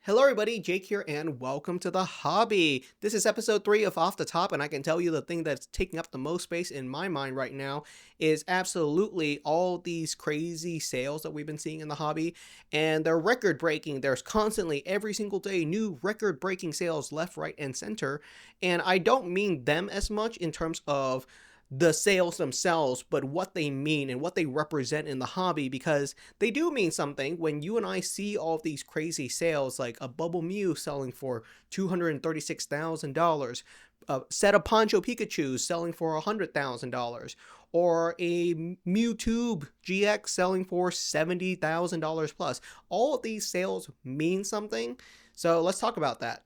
Hello everybody, Jake here and welcome to the hobby. This is episode 3 of Off the Top, and I can tell you the thing that's taking up the most space in my mind right now is absolutely all these crazy sales that we've been seeing in the hobby, and they're record breaking. There's constantly every single day new record breaking sales left, right, and center, and I don't mean them as much in terms of the sales themselves, but what they mean and what they represent in the hobby, because they do mean something. When you and I see all of these crazy sales, like a Bubble Mew selling for $236,000, a set of Poncho Pikachus selling for $100,000, or a Mewtube GX selling for $70,000 plus, all of these sales mean something. So let's talk about that.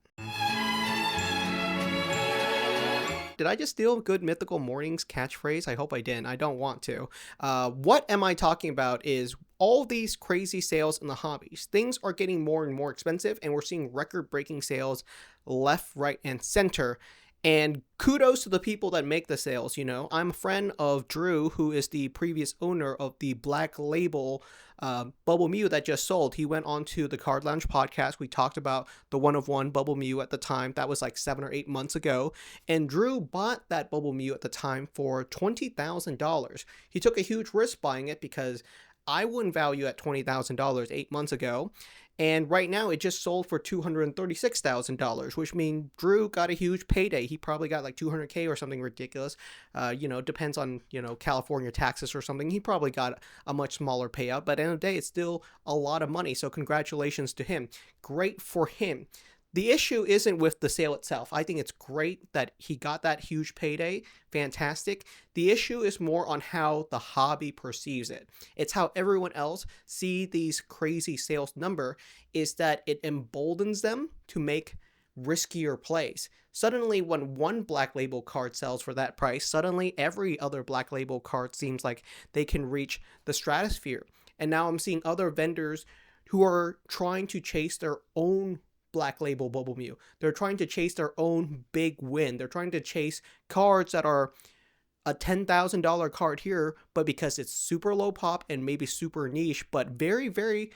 Did I just steal Good Mythical Morning's catchphrase? I hope I didn't. I don't want to. What am I talking about is all these crazy sales in the hobbies. Things are getting more and more expensive, and we're seeing record-breaking sales left, right, and center. And kudos to the people that make the sales. I'm a friend of Drew, who is the previous owner of the Black Label Bubble Mew that just sold. He went on to the Card Lounge podcast. We talked about the 1 of 1 Bubble Mew at the time. That was like 7 or 8 months ago. And Drew bought that Bubble Mew at the time for $20,000. He took a huge risk buying it because I wouldn't value at $20,000 8 months ago. And right now it just sold for $236,000, which means Drew got a huge payday. He probably got like $200K or something ridiculous. Depends on, California taxes or something. He probably got a much smaller payout, but at the end of the day, it's still a lot of money. So congratulations to him. Great for him. The issue isn't with the sale itself. I think it's great that he got that huge payday. Fantastic. The issue is more on how the hobby perceives it. It's how everyone else see these crazy sales number, is that it emboldens them to make riskier plays. Suddenly, when one Black Label card sells for that price, suddenly every other Black Label card seems like they can reach the stratosphere. And now I'm seeing other vendors who are trying to chase their own Black Label Bubble Mew. They're trying to chase their own big win. They're trying to chase cards that are a $10,000 card here, but because it's super low pop and maybe super niche, but very, very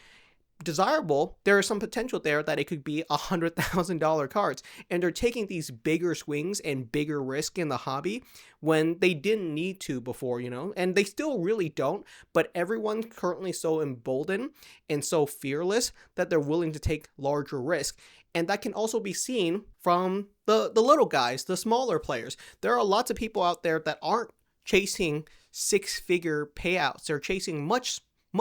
desirable, there is some potential there that it could be $100,000 cards. And they're taking these bigger swings and bigger risk in the hobby when they didn't need to before, and they still really don't, but everyone's currently so emboldened and so fearless that they're willing to take larger risk. And that can also be seen from the little guys, the smaller players. There are lots of people out there that aren't chasing six-figure payouts. They're chasing much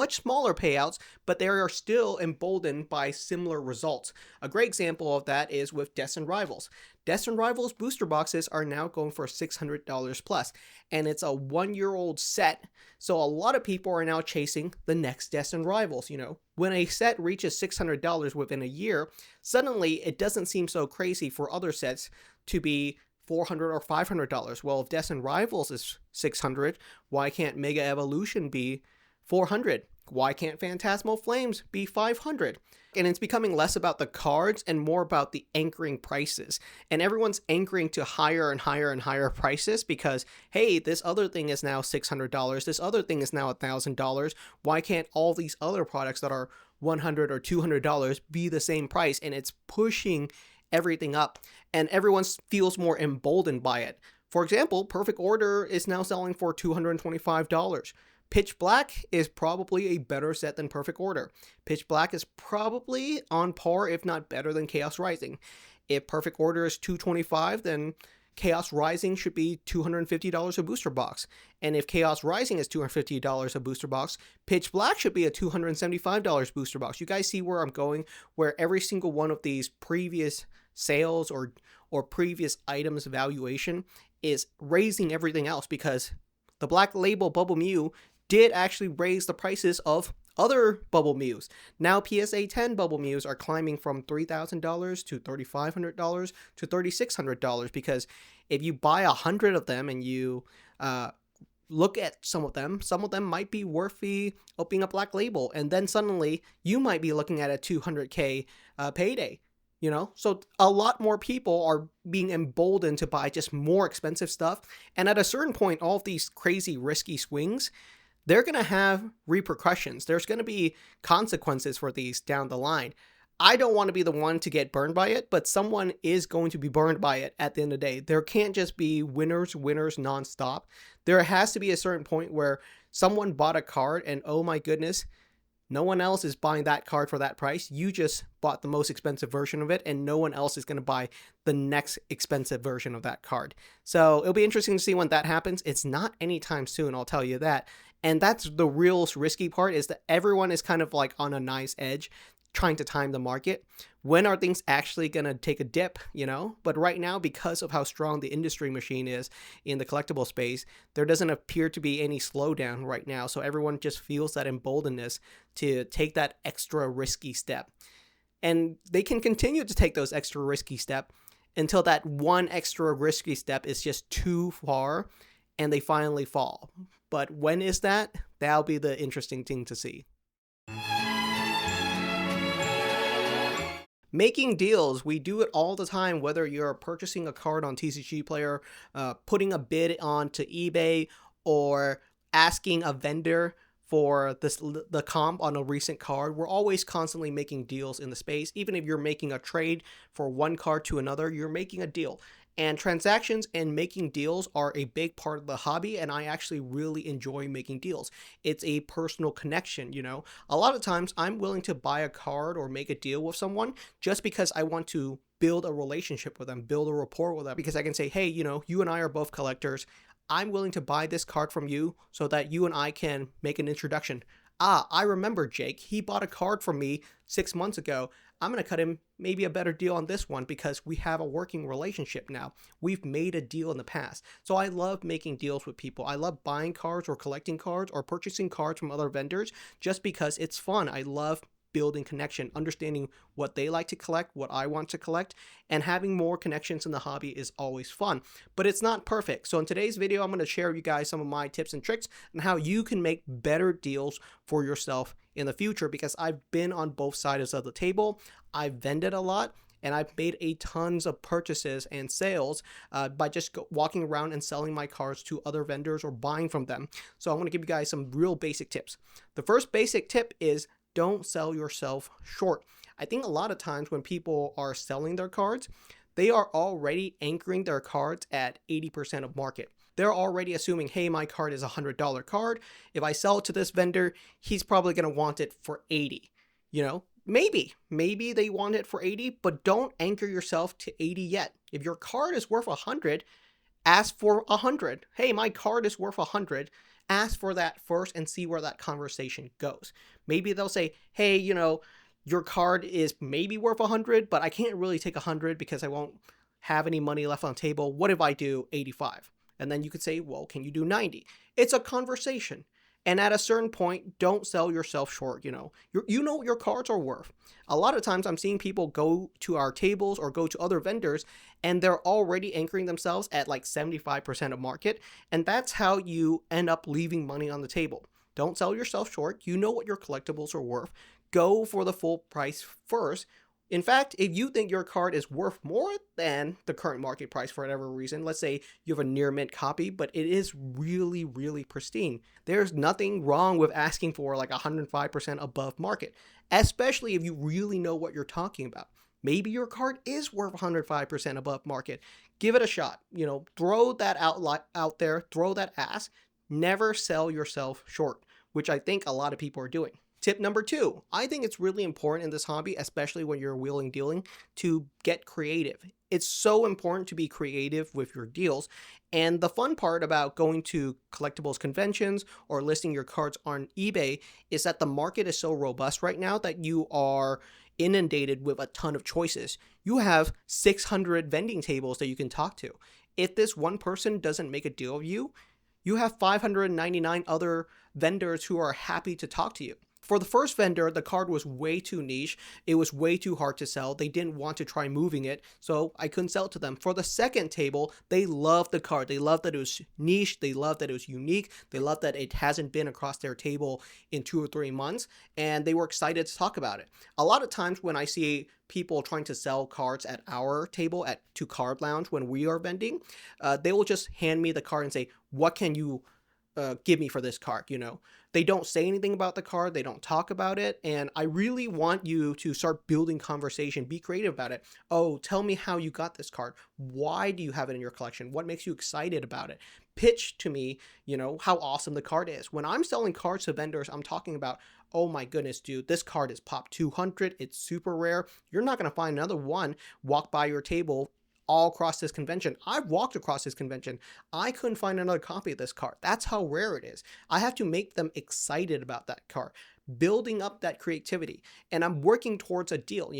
smaller payouts, but they are still emboldened by similar results. A great example of that is with Destined Rivals. Destined Rivals booster boxes are now going for $600 plus, and it's a 1-year-old set, so a lot of people are now chasing the next Destined Rivals. When a set reaches $600 within a year, suddenly it doesn't seem so crazy for other sets to be $400 or $500. Well, if Destined Rivals is $600, why can't Mega Evolution be $400? Why can't Phantasmal Flames be $500? And it's becoming less about the cards and more about the anchoring prices. And everyone's anchoring to higher and higher and higher prices because, hey, this other thing is now $600. This other thing is now $1,000. Why can't all these other products that are $100 or $200 be the same price? And it's pushing everything up, and everyone feels more emboldened by it. For example, Perfect Order is now selling for $225. Pitch Black is probably a better set than Perfect Order. Pitch Black is probably on par, if not better, than Chaos Rising. If Perfect Order is $225, then Chaos Rising should be $250 a booster box. And if Chaos Rising is $250 a booster box, Pitch Black should be a $275 booster box. You guys see where I'm going, where every single one of these previous sales or previous items valuation is raising everything else, because the Black Label Bubble Mew did actually raise the prices of other Bubble Mews. Now PSA 10 Bubble Mews are climbing from $3,000 to $3,500 to $3,600, because if you buy 100 of them and you look at some of them might be worth opening a Black Label, and then suddenly you might be looking at a $200K payday. So a lot more people are being emboldened to buy just more expensive stuff. And at a certain point, all of these crazy risky swings, they're going to have repercussions. There's going to be consequences for these down the line. I don't want to be the one to get burned by it, but someone is going to be burned by it at the end of the day. There can't just be winners, winners nonstop. There has to be a certain point where someone bought a card and oh my goodness, no one else is buying that card for that price. You just bought the most expensive version of it, and no one else is going to buy the next expensive version of that card. So it'll be interesting to see when that happens. It's not anytime soon, I'll tell you that. And that's the real risky part, is that everyone is kind of like on a nice edge trying to time the market. When are things actually going to take a dip, you know? But right now, because of how strong the industry machine is in the collectible space, there doesn't appear to be any slowdown right now. So everyone just feels that emboldenedness to take that extra risky step. And they can continue to take those extra risky steps until that one extra risky step is just too far and they finally fall. But when is that? That'll be the interesting thing to see. Making deals, we do it all the time, whether you're purchasing a card on TCG Player, putting a bid onto eBay, or asking a vendor for the comp on a recent card. We're always constantly making deals in the space. Even if you're making a trade for one card to another, you're making a deal. And transactions and making deals are a big part of the hobby, and I actually really enjoy making deals. It's a personal connection, you know. A lot of times I'm willing to buy a card or make a deal with someone just because I want to build a relationship with them, build a rapport with them, because I can say, hey, you know, you and I are both collectors. I'm willing to buy this card from you so that you and I can make an introduction. Ah, I remember Jake. He bought a card from me 6 months ago. I'm going to cut him maybe a better deal on this one because we have a working relationship now. We've made a deal in the past. So I love making deals with people. I love buying cards or collecting cards or purchasing cards from other vendors just because it's fun. I love building connection, understanding what they like to collect, what I want to collect, and having more connections in the hobby is always fun. But it's not perfect. So in today's video, I'm going to share with you guys some of my tips and tricks on how you can make better deals for yourself in the future, because I've been on both sides of the table. I've vended a lot, and I've made a tons of purchases and sales by just walking around and selling my cards to other vendors or buying from them. So I want to give you guys some real basic tips. The first basic tip is don't sell yourself short. I think a lot of times when people are selling their cards, they are already anchoring their cards at 80% of market. They're already assuming, hey, my card is a $100 card. If I sell it to this vendor, he's probably going to want it for 80. You know, maybe they want it for 80, but don't anchor yourself to 80 yet. If your card is worth 100, ask for 100. Hey, my card is worth 100. Ask for that first and see where that conversation goes. Maybe they'll say, hey, you know, your card is maybe worth 100, but I can't really take 100 because I won't have any money left on the table. What if I do 85? And then you could say, well, can you do 90? It's a conversation. And at a certain point, don't sell yourself short. You know what your cards are worth. A lot of times I'm seeing people go to our tables or go to other vendors and they're already anchoring themselves at like 75% of market. And that's how you end up leaving money on the table. Don't sell yourself short. You know what your collectibles are worth. Go for the full price first. In fact, if you think your card is worth more than the current market price for whatever reason, let's say you have a near mint copy, but it is really, really pristine, there's nothing wrong with asking for like 105% above market, especially if you really know what you're talking about. Maybe your card is worth 105% above market. Give it a shot. You know, throw that out there, throw that ask. Never sell yourself short, which I think a lot of people are doing. Tip number 2, I think it's really important in this hobby, especially when you're wheeling dealing, to get creative. It's so important to be creative with your deals. And the fun part about going to collectibles conventions or listing your cards on eBay is that the market is so robust right now that you are inundated with a ton of choices. You have 600 vending tables that you can talk to. If this one person doesn't make a deal with you, you have 599 other vendors who are happy to talk to you. For the first vendor, the card was way too niche. It was way too hard to sell. They didn't want to try moving it, so I couldn't sell it to them. For the second table, they loved the card. They loved that it was niche. They loved that it was unique. They loved that it hasn't been across their table in 2 or 3 months, and they were excited to talk about it. A lot of times when I see people trying to sell cards at our table to Card Lounge when we are vending, they will just hand me the card and say, what can you give me for this card? You know, They don't say anything about the card, they don't talk about it, and I really want you to start building conversation, be creative about it. Oh, tell me how you got this card. Why do you have it in your collection? What makes you excited about it? Pitch to me, how awesome the card is. When I'm selling cards to vendors, I'm talking about, oh my goodness, dude, this card is pop 200. It's super rare. You're not going to find another one walk by your table all across this convention. I've walked across this convention. I couldn't find another copy of this card. That's how rare it is. I have to make them excited about that card, building up that creativity. And I'm working towards a deal,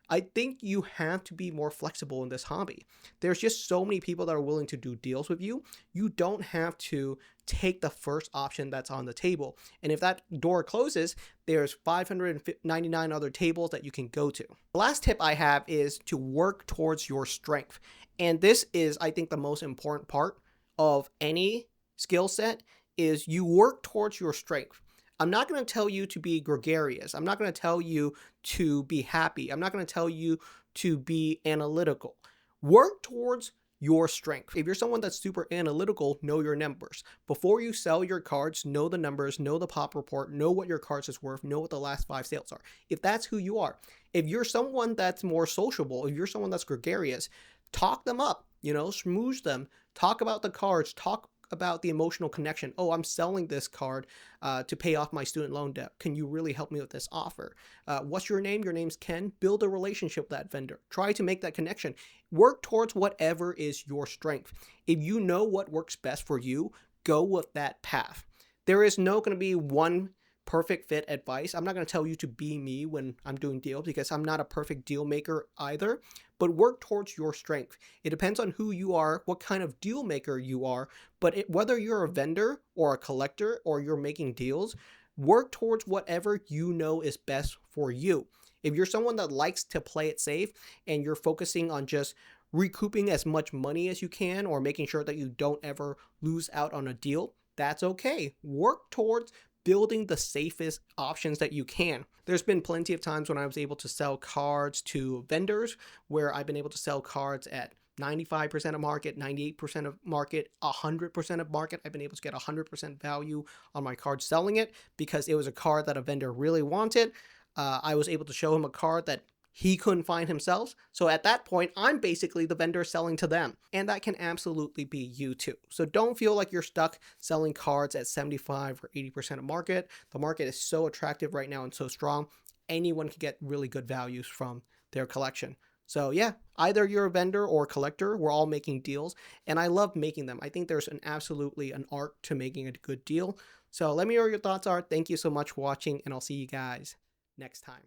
I think you have to be more flexible in this hobby. There's just so many people that are willing to do deals with you. You don't have to take the first option that's on the table. And if that door closes, there's 599 other tables that you can go to. The last tip I have is to work towards your strength. And this is, I think, the most important part of any skill set is you work towards your strength. I'm not going to tell you to be gregarious. I'm not going to tell you to be happy. I'm not going to tell you to be analytical. Work towards your strength. If you're someone that's super analytical, know your numbers. Before you sell your cards, know the numbers, know the pop report, know what your cards is worth, know what the last 5 sales are. If that's who you are. If you're someone that's more sociable, if you're someone that's gregarious, talk them up, smooze them, talk about the cards, talk about the emotional connection. Oh, I'm selling this card to pay off my student loan debt. Can you really help me with this offer? What's your name? Your name's Ken. Build a relationship with that vendor. Try to make that connection. Work towards whatever is your strength. If you know what works best for you, go with that path. There is no going to be one perfect fit advice. I'm not going to tell you to be me when I'm doing deals because I'm not a perfect deal maker either, but work towards your strength. It depends on who you are, what kind of deal maker you are, but whether you're a vendor or a collector or you're making deals, work towards whatever you know is best for you. If you're someone that likes to play it safe and you're focusing on just recouping as much money as you can or making sure that you don't ever lose out on a deal, that's okay. Work towards building the safest options that you can. There's been plenty of times when I was able to sell cards to vendors where I've been able to sell cards at 95% of market, 98% of market, 100% of market. I've been able to get 100% value on my card selling it because it was a card that a vendor really wanted. I was able to show him a card that he couldn't find himself. So at that point, I'm basically the vendor selling to them. And that can absolutely be you too. So don't feel like you're stuck selling cards at 75 or 80% of market. The market is so attractive right now and so strong. Anyone can get really good values from their collection. So yeah, either you're a vendor or a collector, we're all making deals. And I love making them. I think there's absolutely an art to making a good deal. So let me know what your thoughts are. Thank you so much for watching, and I'll see you guys next time.